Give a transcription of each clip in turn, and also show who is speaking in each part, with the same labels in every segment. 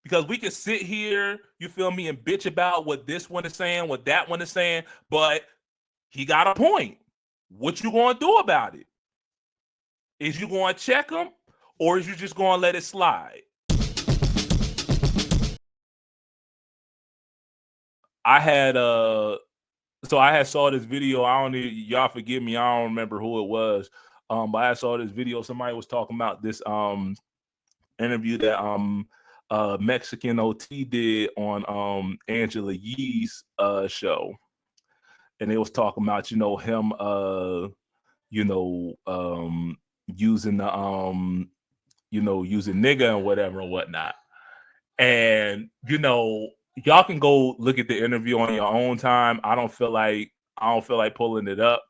Speaker 1: Because we can sit here, you feel me, and bitch about what this one is saying, what that one is saying, but he got a point. What you gonna do about it? Is you gonna check him, or is you just gonna let it slide? I had so I had saw this video. I don't need y'all forgive me. I don't remember who it was. But I saw this video. Somebody was talking about this interview that Mexican OT did on Angela Yee's show. And they was talking about, him you know, using the using nigga and whatever and whatnot. And y'all can go look at the interview on your own time. I don't feel like pulling it up.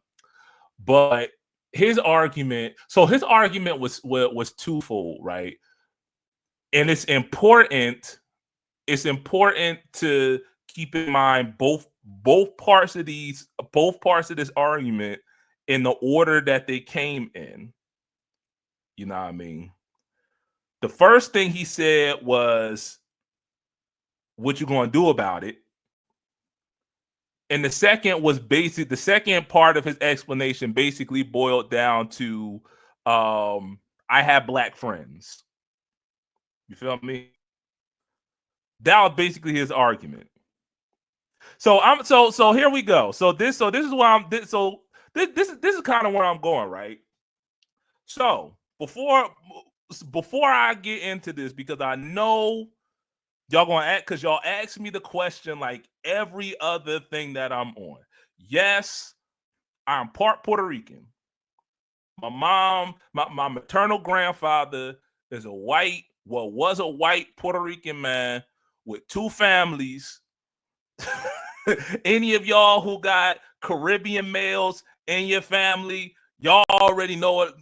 Speaker 1: But his argument was twofold, right? And it's important to keep in mind both parts of this argument in the order that they came in. You know what I mean? The first thing he said was, what you gonna do about it? And the second part of his explanation basically boiled down to, I have black friends. You feel me? That was basically his argument. So here we go. So this is where this is kind of where I'm going, right? So before I get into this, because I know y'all gonna act, because y'all ask me the question like every other thing that I'm on. Yes, I'm part Puerto Rican. My mom, my maternal grandfather is was a white Puerto Rican man with two families. Any of y'all who got Caribbean males in your family, y'all already know it.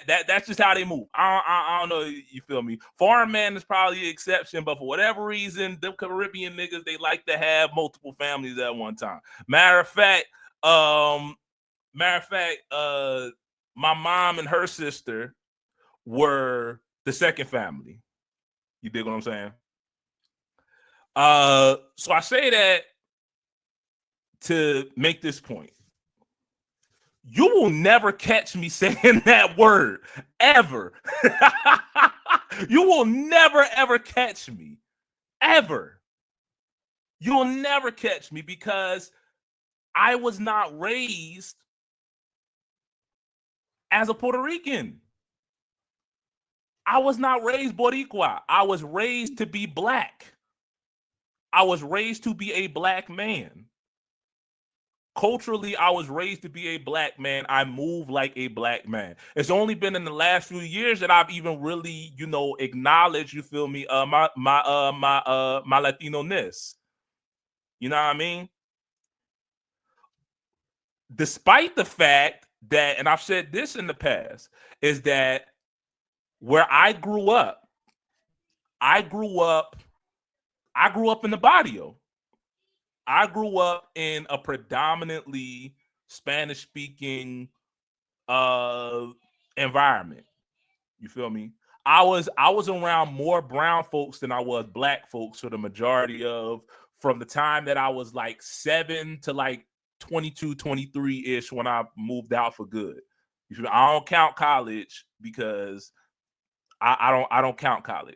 Speaker 1: That's just how they move. I don't know. You feel me? Foreign man is probably the exception, but for whatever reason, them Caribbean niggas, they like to have multiple families at one time. Matter of fact, um, my mom and her sister were the second family. You dig what I'm saying? So I say that to make this point. You will never catch me saying that word ever. You will never ever catch me ever. You will never catch me because I was not raised as a Puerto Rican. I was not raised Boricua. I was raised to be black. I was raised to be a black man. Culturally, I was raised to be a black man. I move like a black man. It's only been in the last few years that I've even really, acknowledged, you feel me, my Latino-ness. You know what I mean? Despite the fact that, and I've said this in the past, is that where I grew up, I grew up in the barrio. I grew up in a predominantly Spanish speaking uh environment. You feel me? I was around more brown folks than I was black folks for the majority of, from the time that I was like 7 to like 22, 23-ish when I moved out for good. You feel me? I don't count college because I don't count college.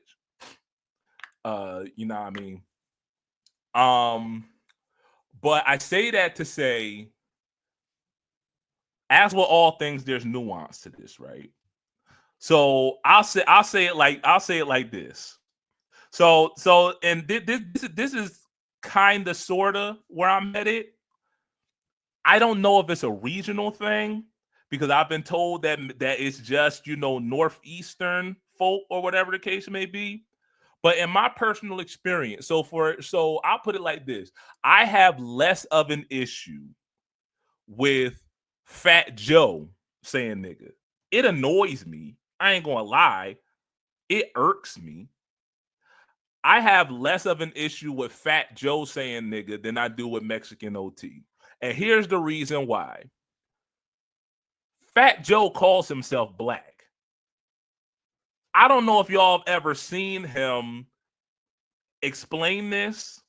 Speaker 1: You know what I mean? Um, but I say that to say, as with all things, there's nuance to this, right? So I'll say it like this. And this is kind of sorta where I'm headed. I don't know if it's a regional thing, because I've been told that it's just northeastern folk or whatever the case may be. But in my personal experience, so I'll put it like this: I have less of an issue with Fat Joe saying nigga. It annoys me. I ain't gonna lie. It irks me. I have less of an issue with Fat Joe saying nigga than I do with Mexican OT. And here's the reason why. Fat Joe calls himself black. I don't know if y'all have ever seen him explain this,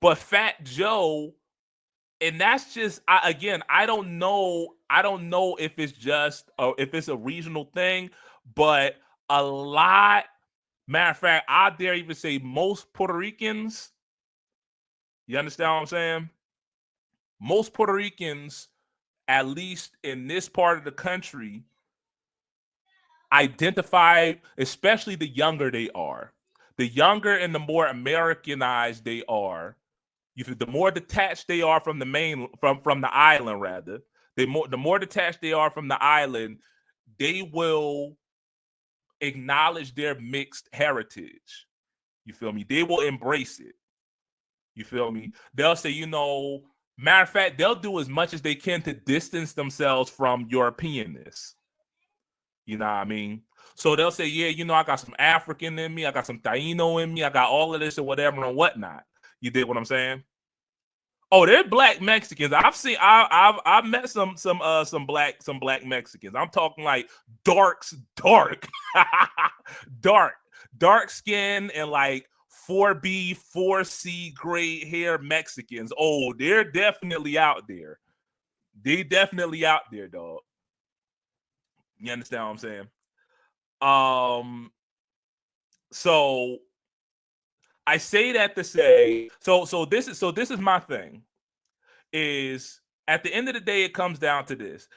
Speaker 1: but Fat Joe, and that's just again, I don't know. I don't know if it's just if it's a regional thing, but a lot. Matter of fact, I dare even say most Puerto Ricans. You understand what I'm saying? Most Puerto Ricans, at least in this part of the country, identify, especially the younger they are, the younger and the more Americanized they are, the more detached they are from the main from the island, rather, the more detached they are from the island, they will acknowledge their mixed heritage. You feel me? They will embrace it. You feel me? They'll say, matter of fact, they'll do as much as they can to distance themselves from Europeanness. You know what I mean? So they'll say, yeah, I got some African in me, I got some Taino in me, I got all of this and whatever and whatnot. You dig what I'm saying? Oh, they're black Mexicans. I've seen. I've met some black Mexicans. I'm talking like dark, dark, dark skin and like 4B, 4C gray hair Mexicans. Oh, they're definitely out there. They definitely out there, dog. You understand what I'm saying? Um. So I say that to say. So this is my thing. Is at the end of the day, it comes down to this.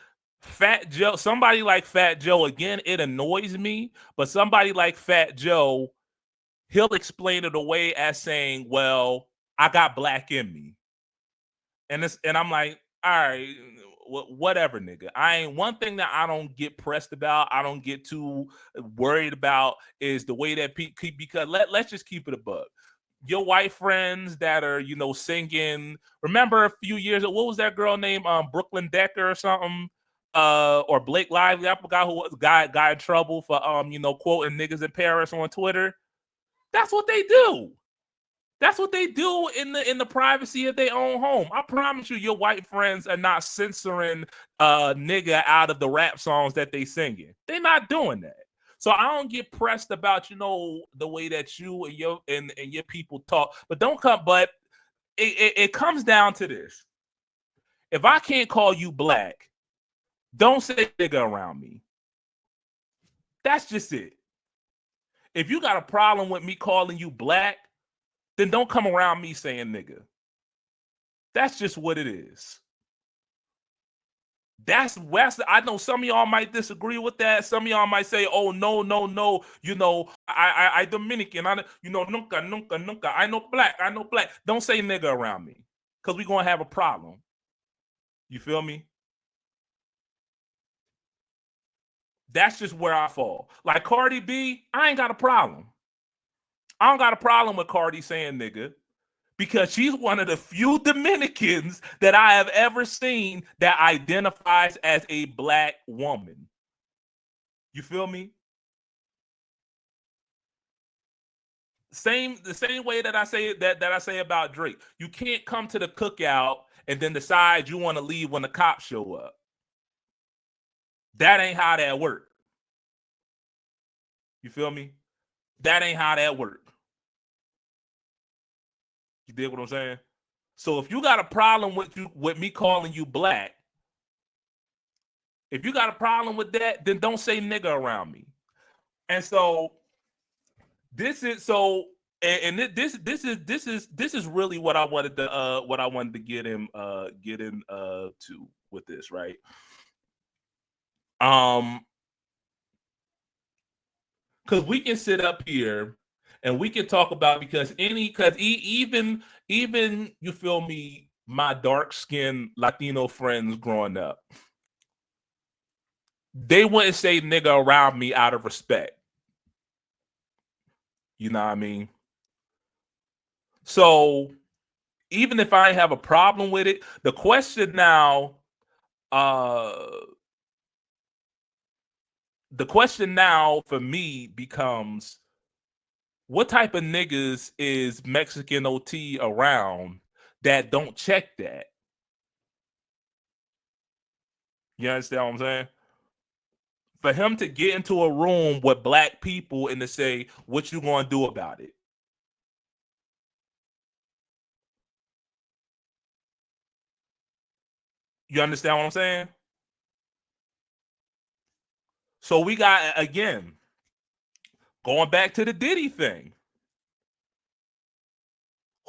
Speaker 1: Fat Joe, somebody like Fat Joe, again, it annoys me, but somebody like Fat Joe, he'll explain it away as saying, well, I got black in me. And I'm like, all right, whatever, nigga. I ain't one thing that I don't get pressed about, I don't get too worried about is the way that people, because let's just keep it a bug. Your white friends that are, singing. Remember a few years ago, what was that girl named Brooklyn Decker or something? Or Blake Lively. I forgot who was got in trouble for quoting niggas in Paris on Twitter. That's what they do. That's what they do in the privacy of their own home. I promise you, your white friends are not censoring nigga out of the rap songs that they singing. They're not doing that. So I don't get pressed about the way that you and your people talk. But don't come. But it comes down to this: if I can't call you black, don't say nigga around me. That's just it. If you got a problem with me calling you black, then don't come around me saying nigga. That's just what it is. That's West. I know some of y'all might disagree with that. Some of y'all might say, "Oh no, no, no." I Dominican. Nunca. I know black. I know black. Don't say nigga around me, cause we gonna have a problem. You feel me? That's just where I fall. Like Cardi B, I ain't got a problem. I don't got a problem with Cardi saying nigga, because she's one of the few Dominicans that I have ever seen that identifies as a black woman. You feel me? The same way that I say that I say about Drake. You can't come to the cookout and then decide you want to leave when the cops show up. That ain't how that work. You feel me? That ain't how that work. You dig what I'm saying? So if you got a problem with me calling you black, if you got a problem with that, then don't say nigga around me. And so this is so this is really what I wanted to get in to with this, right? Um because we can sit up here and we can talk about, even you feel me, my dark skinned Latino friends growing up, they wouldn't say nigga around me out of respect. You know what I mean? So even if I have a problem with it, uh the question now for me becomes, what type of niggas is Mexican OT around that don't check that? You understand what I'm saying? For him to get into a room with black people and to say, what you gonna do about it? You understand what I'm saying? So we got, again, going back to the Diddy thing.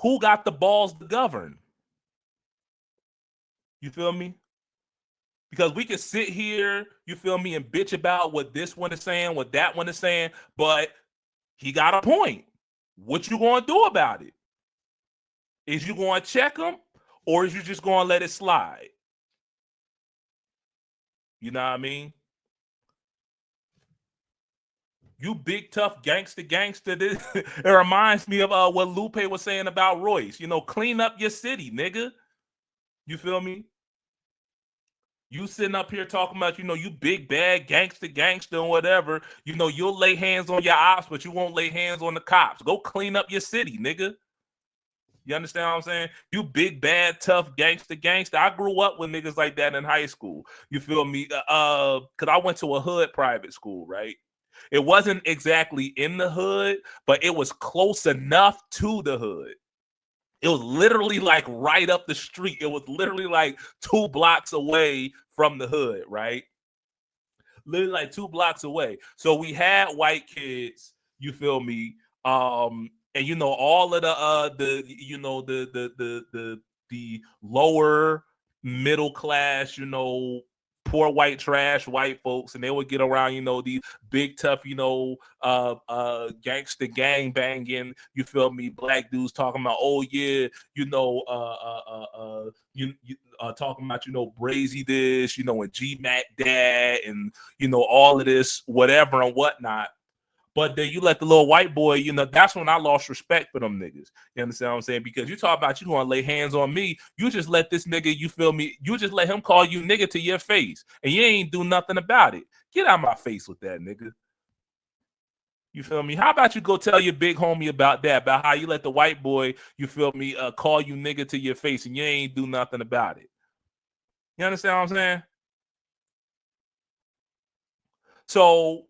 Speaker 1: Who got the balls to govern? You feel me? Because we can sit here, you feel me, and bitch about what this one is saying, what that one is saying, but he got a point. What you gonna do about it? Is you gonna check him, or is you just gonna let it slide? You know what I mean? You big tough gangster. This it reminds me of what Lupe was saying about Royce. You know, clean up your city, nigga. You feel me? You sitting up here talking about, you know, you big bad gangster and whatever. You know, you'll lay hands on your ops, but you won't lay hands on the cops. Go clean up your city, nigga. You understand what I'm saying? You big bad tough gangster. I grew up with niggas like that in high school. You feel me? Cause I went to a hood private school, right? It wasn't exactly in the hood, but it was close enough to the hood. It was literally like right up the street. It was literally like 2 blocks away from the hood, right? Literally like 2 blocks away. So we had white kids, you feel me? And you know, all of the you know, the lower middle class, you know, poor white trash white folks, and they would get around, you know, these big tough, you know, gangster gang banging, you feel me, black dudes talking about, oh yeah, you know, talking about, you know, Brazy this, you know, and G Mac that, and you know, all of this, whatever and whatnot. But then you let the little white boy, you know, that's when I lost respect for them niggas. You understand what I'm saying? Because you talk about you want to lay hands on me, you just let this nigga, you feel me? You just let him call you nigga to your face, and you ain't do nothing about it. Get out of my face with that, nigga. You feel me? How about you go tell your big homie about that, about how you let the white boy, you feel me, call you nigga to your face, and you ain't do nothing about it. You understand what I'm saying? So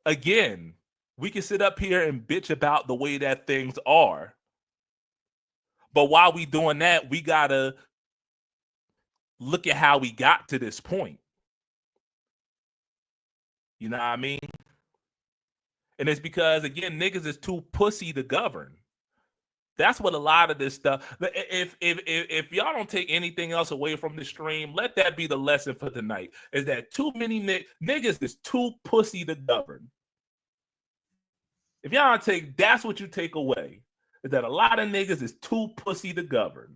Speaker 1: again, we can sit up here and bitch about the way that things are. But while we doing that, we gotta look at how we got to this point. You know what I mean? And it's because, again, niggas is too pussy to govern. That's what a lot of this stuff. If y'all don't take anything else away from the stream, let that be the lesson for tonight. Is that too many niggas is too pussy to govern. If y'all don't take, that's what you take away. Is that a lot of niggas is too pussy to govern.